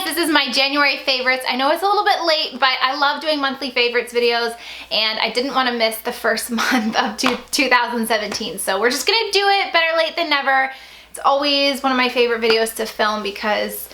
this is my January favorites. I know it's a little bit late, but I love doing monthly favorites videos, and I didn't want to miss the first month of 2017. So we're just gonna do it, better late than never. It's always one of my favorite videos to film because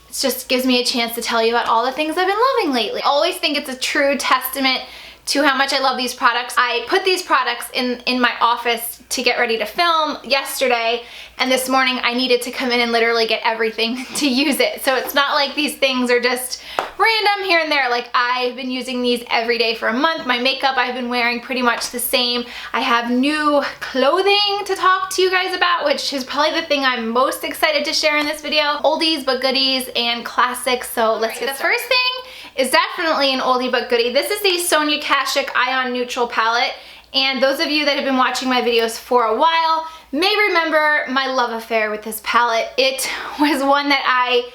it just gives me a chance to tell you about all the things I've been loving lately. I always think it's a true testament to how much I love these products. I put these products in my office to get ready to film yesterday, and this morning I needed to come in and literally get everything to use it. So it's not like these things are just random here and there. Like, I've been using these every day for a month. My makeup I've been wearing pretty much the same. I have new clothing to talk to you guys about, which is probably the thing I'm most excited to share in this video. Oldies but goodies and classics, so let's get started. The first thing is definitely an oldie but goodie. This is the Sonia Kashuk Ion Neutral palette, and those of you that have been watching my videos for a while may remember my love affair with this palette. It was one that I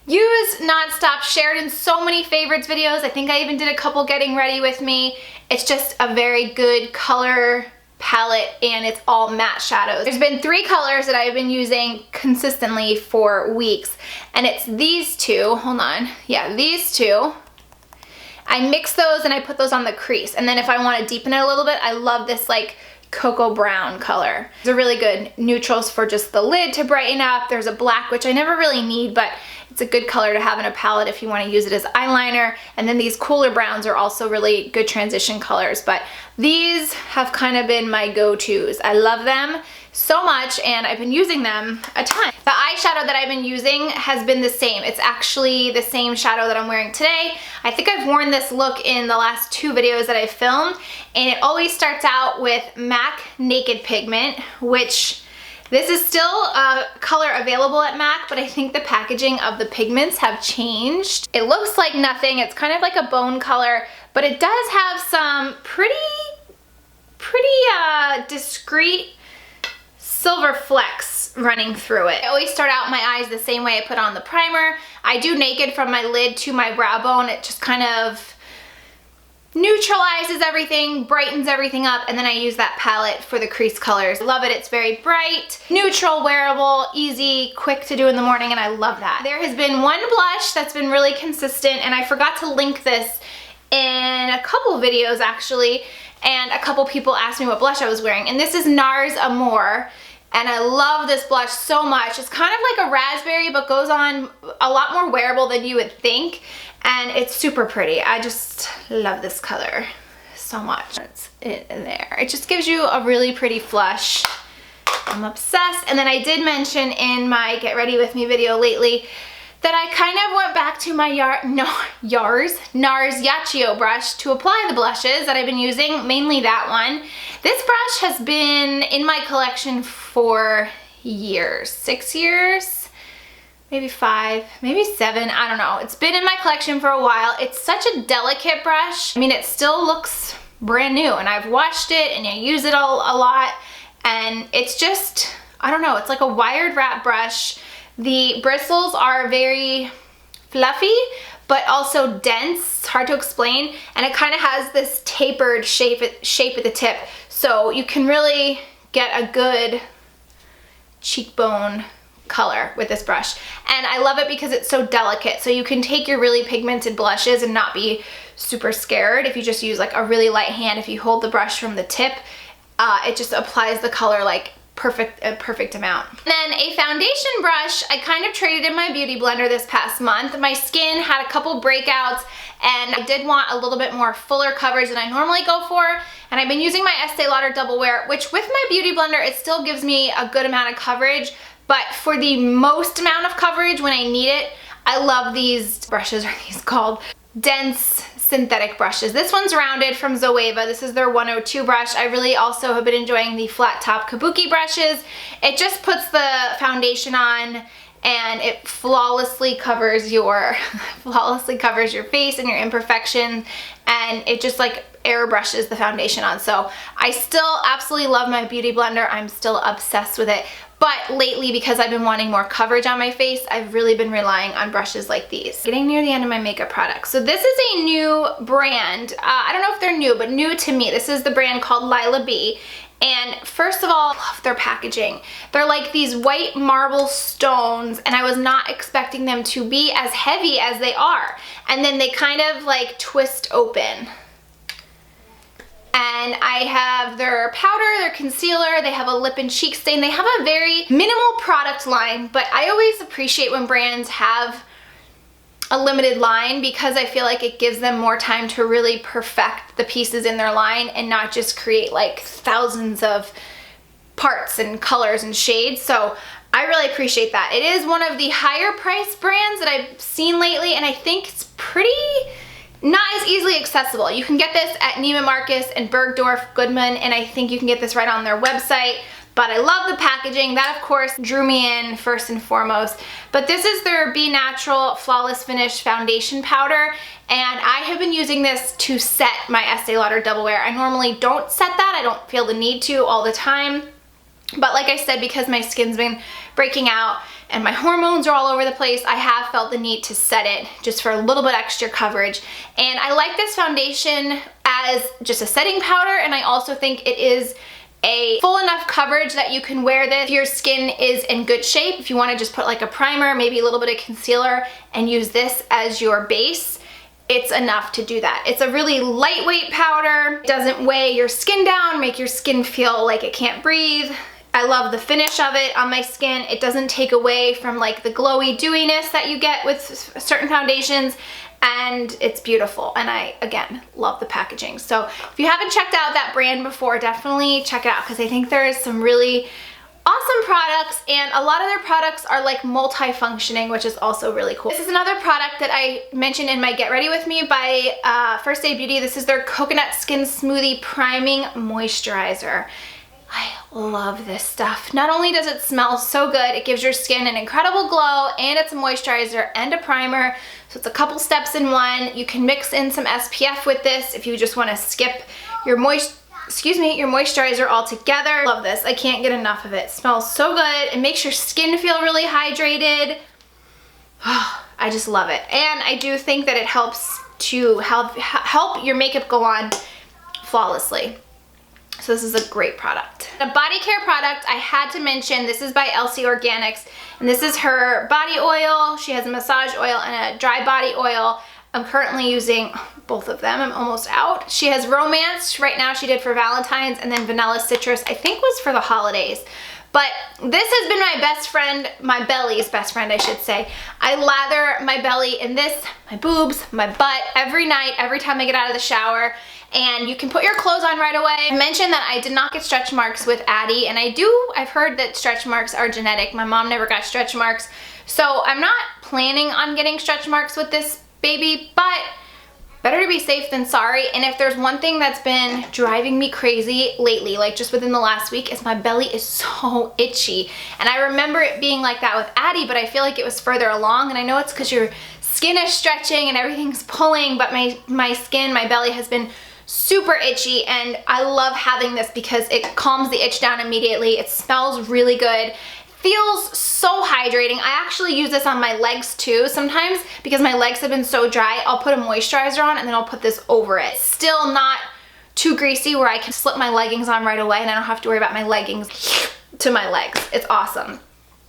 used nonstop, shared in so many favorites videos. I think I even did a couple getting ready with me. It's just a very good color palette, and it's all matte shadows. There's been 3 colors that I've been using consistently for weeks, and it's these two. Hold on. Yeah, these two. I mix those and I put those on the crease, and then if I want to deepen it a little bit, I love this like cocoa brown color. They're really good neutrals for just the lid to brighten up. There's a black, which I never really need, but it's a good color to have in a palette if you want to use it as eyeliner. And then these cooler browns are also really good transition colors, but these have kind of been my go-tos. I love them so much, and I've been using them a ton. The eyeshadow that I've been using has been the same. It's actually the same shadow that I'm wearing today. I think I've worn this look in the last 2 videos that I filmed, and it always starts out with MAC Naked Pigment, which this is still a color available at MAC, but I think the packaging of the pigments have changed. It looks like nothing. It's kind of like a bone color, but it does have some pretty discreet silver flecks running through it. I always start out my eyes the same way I put on the primer. I do naked from my lid to my brow bone. It just kind of neutralizes everything, brightens everything up, and then I use that palette for the crease colors. I love it. It's very bright, neutral, wearable, easy, quick to do in the morning, and I love that. There has been one blush that's been really consistent, and I forgot to link this in a couple videos actually, and a couple people asked me what blush I was wearing, and this is NARS Amour. And I love this blush so much. It's kind of like a raspberry, but goes on a lot more wearable than you would think. And it's super pretty. I just love this color so much. That's it there. It just gives you a really pretty flush. I'm obsessed. And then I did mention in my Get Ready With Me video lately that I kind of went back to my NARS Yachio brush to apply the blushes that I've been using, mainly that one. This brush has been in my collection for years, 6 years, maybe 5, maybe 7, I don't know. It's been in my collection for a while. It's such a delicate brush. I mean, it still looks brand new, and I've washed it and I use it a lot, and it's just, I don't know, it's like a wired wrap brush. The bristles are very fluffy, but also dense. It's hard to explain, and it kind of has this tapered shape at the tip, so you can really get a good cheekbone color with this brush. And I love it because it's so delicate, so you can take your really pigmented blushes and not be super scared. If you just use like a really light hand, if you hold the brush from the tip, it just applies the color like a perfect amount. Then a foundation brush, I kind of traded in my beauty blender this past month. My skin had a couple breakouts, and I did want a little bit more fuller coverage than I normally go for, and I've been using my Estee Lauder Double Wear, which with my beauty blender, it still gives me a good amount of coverage, but for the most amount of coverage when I need it, I love these brushes, are these called dense synthetic brushes. This one's rounded from Zoeva. This is their 102 brush. I really also have been enjoying the flat top kabuki brushes. It just puts the foundation on, and it flawlessly covers your face and your imperfections, and it just like airbrushes the foundation on. So I still absolutely love my beauty blender. I'm still obsessed with it. But lately, because I've been wanting more coverage on my face, I've really been relying on brushes like these. Getting near the end of my makeup products. So this is a new brand. I don't know if they're new, but new to me. This is the brand called Lila B. And first of all, I love their packaging. They're like these white marble stones, and I was not expecting them to be as heavy as they are. And then they kind of like twist open. And I have their powder, their concealer, they have a lip and cheek stain. They have a very minimal product line, but I always appreciate when brands have a limited line because I feel like it gives them more time to really perfect the pieces in their line and not just create like thousands of parts and colors and shades. So I really appreciate that. It is one of the higher priced brands that I've seen lately, and I think it's pretty not as easily accessible. You can get this at Neiman Marcus and Bergdorf Goodman, and I think you can get this right on their website. But I love the packaging. That, of course, drew me in first and foremost. But this is their Be Natural Flawless Finish Foundation Powder, and I have been using this to set my Estee Lauder Double Wear. I normally don't set that. I don't feel the need to all the time. But like I said, because my skin's been breaking out and my hormones are all over the place, I have felt the need to set it just for a little bit extra coverage. And I like this foundation as just a setting powder, and I also think it is a full enough coverage that you can wear this if your skin is in good shape. If you want to just put like a primer, maybe a little bit of concealer, and use this as your base, it's enough to do that. It's a really lightweight powder. It doesn't weigh your skin down, make your skin feel like it can't breathe. I love the finish of it on my skin. It doesn't take away from like the glowy dewiness that you get with certain foundations, and it's beautiful. And I, again, love the packaging. So if you haven't checked out that brand before, definitely check it out because I think there's some really awesome products, and a lot of their products are like multi-functioning, which is also really cool. This is another product that I mentioned in my Get Ready With Me by First Aid Beauty. This is their Coconut Skin Smoothie Priming Moisturizer. I love this stuff. Not only does it smell so good, it gives your skin an incredible glow, and it's a moisturizer and a primer. So it's a couple steps in one. You can mix in some SPF with this if you just want to skip your moisturizer altogether. Love this. I can't get enough of it. It smells so good. It makes your skin feel really hydrated. Oh, I just love it. And I do think that it helps to help your makeup go on flawlessly. So this is a great product. A body care product I had to mention, this is by Elsie Organics, and this is her body oil. She has a massage oil and a dry body oil. I'm currently using both of them. I'm almost out. She has Romance right now, she did for Valentine's, and then Vanilla Citrus, I think was for the holidays. But this has been my best friend, my belly's best friend, I should say. I lather my belly in this, my boobs, my butt, every night, every time I get out of the shower. And you can put your clothes on right away. I mentioned that I did not get stretch marks with Addie, and I've heard that stretch marks are genetic. My mom never got stretch marks. So I'm not planning on getting stretch marks with this baby, but better to be safe than sorry. And if there's one thing that's been driving me crazy lately, like just within the last week, is my belly is so itchy. And I remember it being like that with Addie, but I feel like it was further along, and I know it's because your skin is stretching and everything's pulling, but my skin, my belly has been super itchy, and I love having this because it calms the itch down immediately. It smells really good. Feels so hydrating. I actually use this on my legs too. Sometimes because my legs have been so dry, I'll put a moisturizer on and then I'll put this over it. Still not too greasy where I can slip my leggings on right away and I don't have to worry about my leggings to my legs. It's awesome.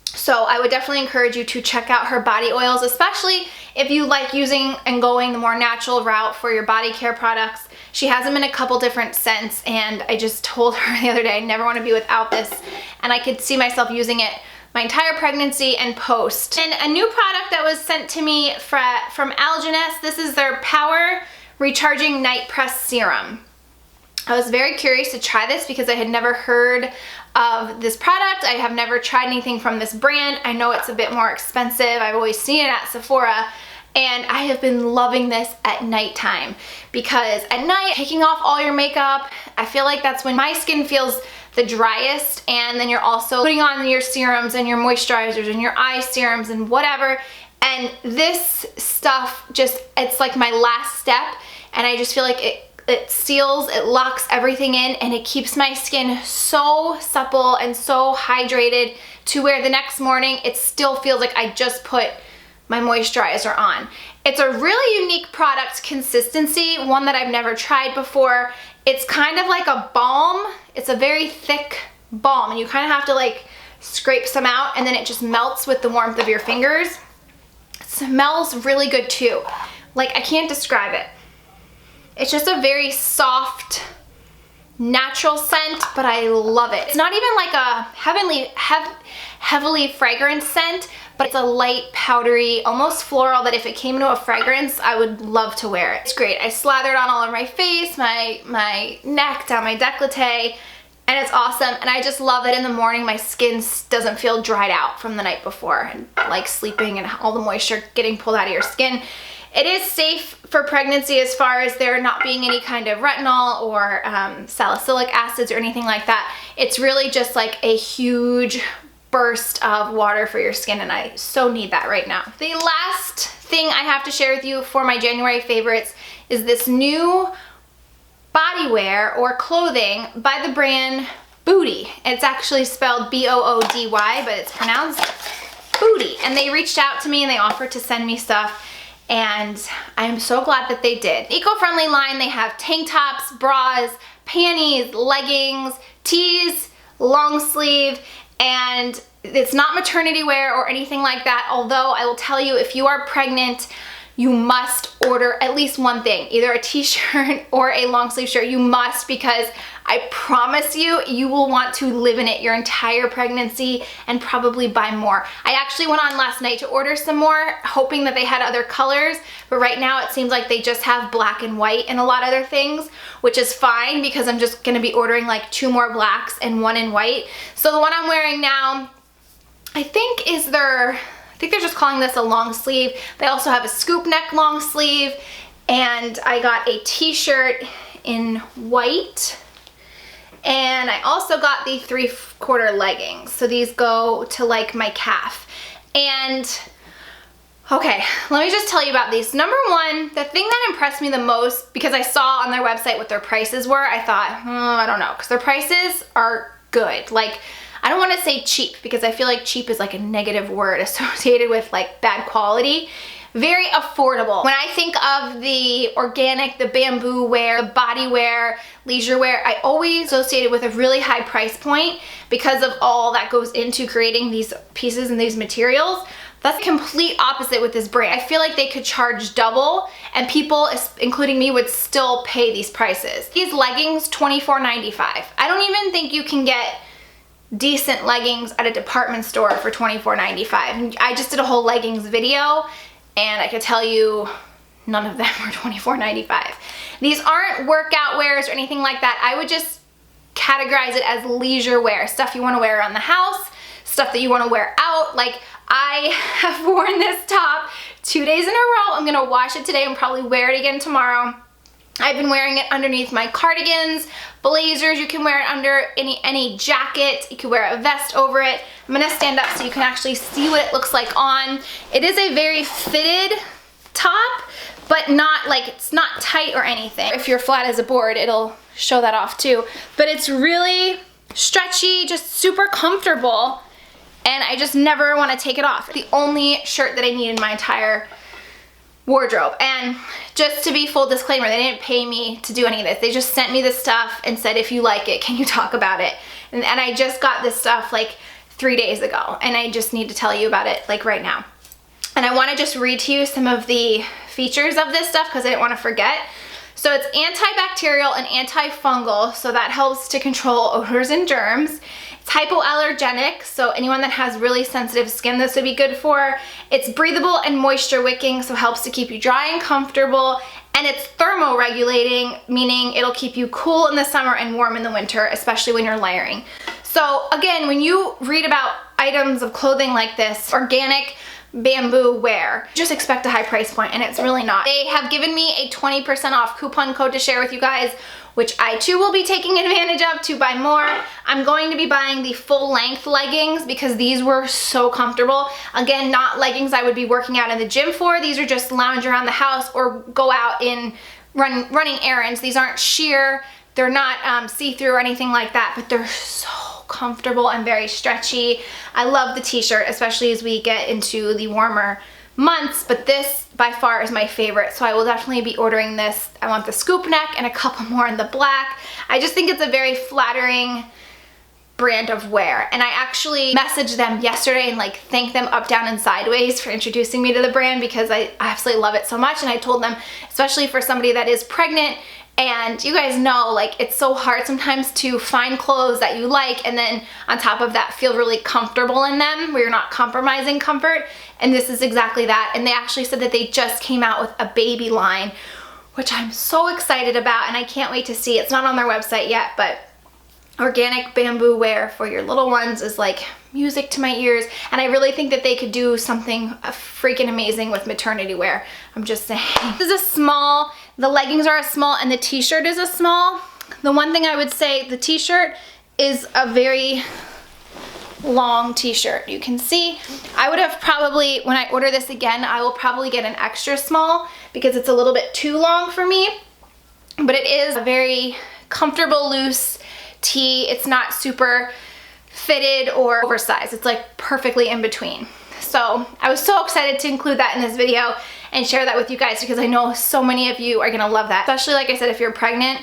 So I would definitely encourage you to check out her body oils, especially if you like using and going the more natural route for your body care products. She has them in a couple different scents, and I just told her the other day I never want to be without this, and I could see myself using it my entire pregnancy and post. And a new product that was sent to me from Algeness, this is their Power Recharging Night Press Serum. I was very curious to try this because I had never heard of this product. I have never tried anything from this brand. I know it's a bit more expensive. I've always seen it at Sephora, and I have been loving this at nighttime because at night, taking off all your makeup, I feel like that's when my skin feels the driest, and then you're also putting on your serums and your moisturizers and your eye serums and whatever, and this stuff just, it's like my last step, and I just feel like it seals, it locks everything in, and it keeps my skin so supple and so hydrated to where the next morning it still feels like I just put my moisturizer on. It's a really unique product consistency, one that I've never tried before. It's kind of like a balm. It's a very thick balm, and you kind of have to like scrape some out, and then it just melts with the warmth of your fingers. It smells really good too. Like, I can't describe it. It's just a very soft, natural scent, but I love it. It's not even like a heavily fragrant scent, but it's a light, powdery, almost floral that if it came into a fragrance, I would love to wear it. It's great. I slathered on all over my face, my neck, down my décolleté, and it's awesome. And I just love that in the morning my skin doesn't feel dried out from the night before and like sleeping and all the moisture getting pulled out of your skin. It is safe for pregnancy as far as there not being any kind of retinol or salicylic acids or anything like that. It's really just like a huge burst of water for your skin, and I so need that right now. The last thing I have to share with you for my January favorites is this new body wear or clothing by the brand Booty. It's actually spelled B-O-O-D-Y, but it's pronounced Booty. And they reached out to me and they offered to send me stuff, and I'm so glad that they did. Eco-friendly line. They have tank tops, bras, panties, leggings, tees, long sleeve, and it's not maternity wear or anything like that. Although I will tell you, if you are pregnant, you must order at least one thing, either a t-shirt or a long sleeve shirt. You must, because I promise you, you will want to live in it your entire pregnancy and probably buy more. I actually went on last night to order some more, hoping that they had other colors, but right now it seems like they just have black and white and a lot of other things, which is fine because I'm just gonna be ordering like 2 more blacks and 1 in white. So the one I'm wearing now, I think they're just calling this a long sleeve. They also have a scoop neck long sleeve, and I got a t-shirt in white, and I also got the 3/4 leggings. So these go to like my calf. And okay, let me just tell you about these. Number one, the thing that impressed me the most, because I saw on their website what their prices were, I thought, I don't know, because their prices are good. Like, I don't want to say cheap because I feel like cheap is like a negative word associated with like bad quality. Very affordable. When I think of the organic, the bamboo wear, the body wear, leisure wear, I always associate it with a really high price point because of all that goes into creating these pieces and these materials. That's the complete opposite with this brand. I feel like they could charge double and people, including me, would still pay these prices. These leggings, $24.95. I don't even think you can get decent leggings at a department store for $24.95. I just did a whole leggings video and I could tell you none of them were $24.95. These aren't workout wears or anything like that. I would just categorize it as leisure wear, stuff you want to wear around the house, stuff that you want to wear out. Like, I have worn this top 2 days in a row. I'm gonna wash it today and probably wear it again tomorrow. I've been wearing it underneath my cardigans, blazers. You can wear it under any jacket. You can wear a vest over it. I'm gonna stand up so you can actually see what it looks like on. It is a very fitted top, but not like, it's not tight or anything. If you're flat as a board, it'll show that off too. But it's really stretchy, just super comfortable, and I just never want to take it off. The only shirt that I need in my entire wardrobe. And just to be full disclaimer, they didn't pay me to do any of this. They just sent me this stuff and said, if you like it, can you talk about it? And I just got this stuff like 3 days ago, and I just need to tell you about it like right now. And I want to just read to you some of the features of this stuff because I didn't want to forget. So it's antibacterial and antifungal, so that helps to control odors and germs. It's hypoallergenic, so anyone that has really sensitive skin, this would be good for. It's breathable and moisture wicking, so helps to keep you dry and comfortable. And it's thermoregulating, meaning it'll keep you cool in the summer and warm in the winter, especially when you're layering. So again, when you read about items of clothing like this, organic bamboo wear, just expect a high price point, and it's really not. They have given me a 20% off coupon code to share with you guys, which I too will be taking advantage of to buy more. I'm going to be buying the full length leggings because these were so comfortable. Again, not leggings I would be working out in the gym for. These are just lounge around the house or go out in running errands. These aren't sheer, they're not see-through or anything like that, but they're so comfortable and very stretchy. I love the t-shirt, especially as we get into the warmer months, but this by far is my favorite, so I will definitely be ordering this. I want the scoop neck and a couple more in the black. I just think it's a very flattering brand of wear, and I actually messaged them yesterday and like thanked them up, down, and sideways for introducing me to the brand, because I absolutely love it so much. And I told them, especially for somebody that is pregnant, and you guys know, like, it's so hard sometimes to find clothes that you like and then on top of that feel really comfortable in them where you're not compromising comfort, and this is exactly that. And they actually said that they just came out with a baby line, which I'm so excited about, and I can't wait to see. It's not on their website yet, but organic bamboo wear for your little ones is like music to my ears, and I really think that they could do something freaking amazing with maternity wear. I'm just saying. This is a small, the leggings are a small, and the t-shirt is a small. The one thing I would say, the t-shirt is a very long t-shirt. You can see I would have probably, when I order this again, I will probably get an extra small because it's a little bit too long for me, but it is a very comfortable, loose tee. It's not super fitted or oversized. It's like perfectly in between. So I was so excited to include that in this video and share that with you guys, because I know so many of you are gonna love that. Especially, like I said, if you're pregnant,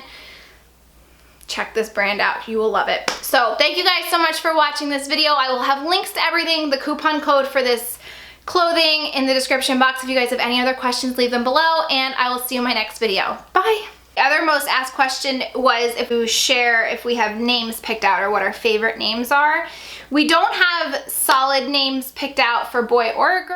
check this brand out. You will love it. So thank you guys so much for watching this video. I will have links to everything, the coupon code for this clothing in the description box. If you guys have any other questions, leave them below, and I will see you in my next video. Bye. The other most asked question was if we share if we have names picked out or what our favorite names are. We don't have solid names picked out for boy or girl.